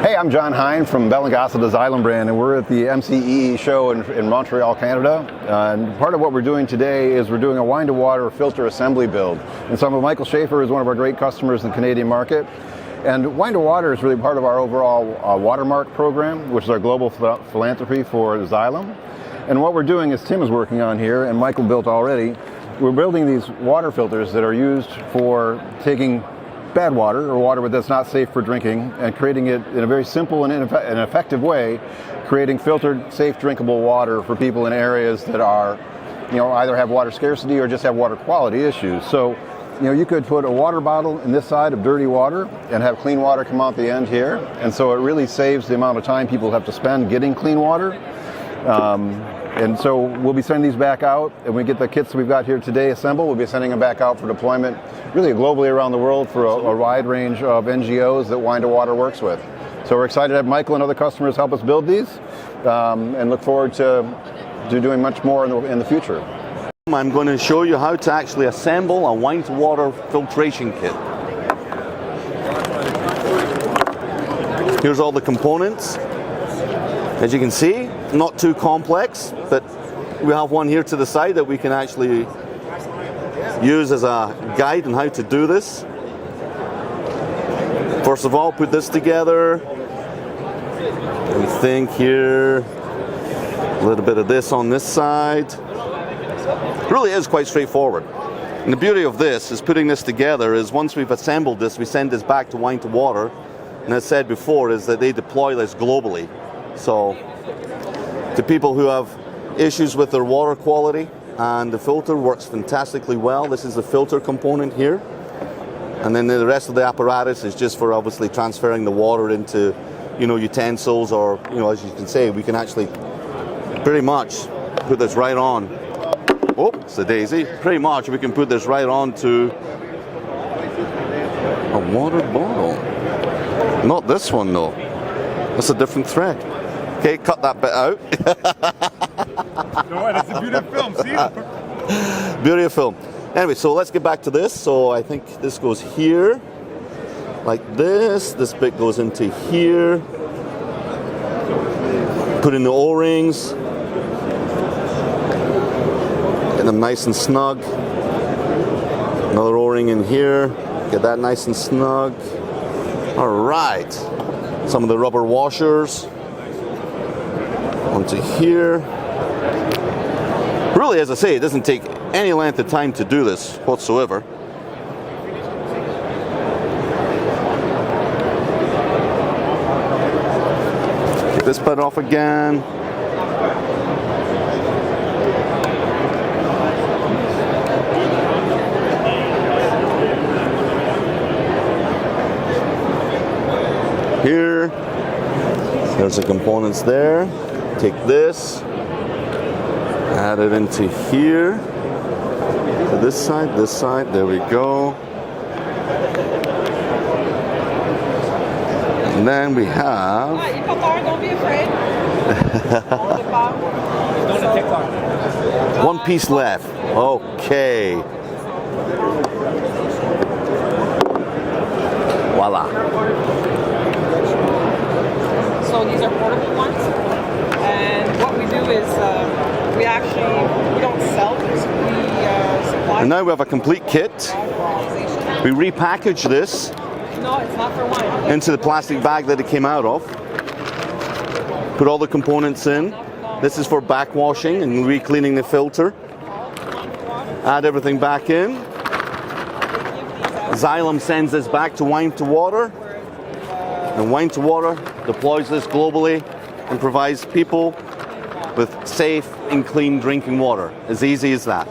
Hey, I'm John Hine from Bell and Gossett, the Xylem brand, and we're at the MCEE Show in Montreal, Canada. And part of what we're doing today is we're doing a wine-to-water filter assembly build. And so Michael Schaefer is one of our great customers in the Canadian market. And wine-to-water is really part of our overall watermark program, which is our global philanthropy for Xylem. And what we're doing is Tim is working on here, and Michael built already. We're building these water filters that are used for taking bad water or water that's not safe for drinking and creating it in a very simple and effective way, creating filtered, safe, drinkable water for people in areas that are, either have water scarcity or just have water quality issues. So, you could put a water bottle in this side of dirty water and have clean water come out the end here. And so it really saves the amount of time people have to spend getting clean water. And so we'll be sending these back out, and we get the kits we've got here today assembled. We'll be sending them back out for deployment really globally around the world for a wide range of NGOs that Wine2Water works with. So we're excited to have Michael and other customers help us build these, and look forward to doing much more in the future. I'm going to show you how to actually assemble a Wine2Water filtration kit. Here's all the components. As you can see, not too complex, but we have one here to the side that we can actually use as a guide on how to do this. First of all, put this together. We think here, a little bit of this on this side. It really is quite straightforward. And the beauty of this is putting this together is once we've assembled this, we send this back to Wine2Water. And as I said before, is that they deploy this globally. So to people who have issues with their water quality, and the filter works fantastically well. This is the filter component here. And then the rest of the apparatus is just for obviously transferring the water into, utensils, or, as you can see, we can actually pretty much put this right on. Oh, it's a daisy. Pretty much we can put this right on to a water bottle. Not this one though. That's a different thread. Okay, cut that bit out. No, that's the beauty of film, see? Beauty of film. Anyway, so let's get back to this. So I think this goes here, like this. This bit goes into here. Put in the O-rings. Get them nice and snug. Another O-ring in here. Get that nice and snug. All right. Some of the rubber washers. Onto here. Really, as I say, it doesn't take any length of time to do this whatsoever. Get this bit off again. Here. There's the components there. Take this, add it into here, to this side, there we go. And then we have... Don't be afraid. One piece left. Okay. Voila. So these are portable ones. And what we do is we don't sell this, we supply. And now we have a complete kit. We repackage this No, it's not for wine. into the plastic bag that it came out of. Put all the components in. This is for backwashing and re-cleaning the filter. Add everything back in. Xylem sends this back to Wine2Water. And Wine2Water deploys this globally and provides people with safe and clean drinking water. As easy as that.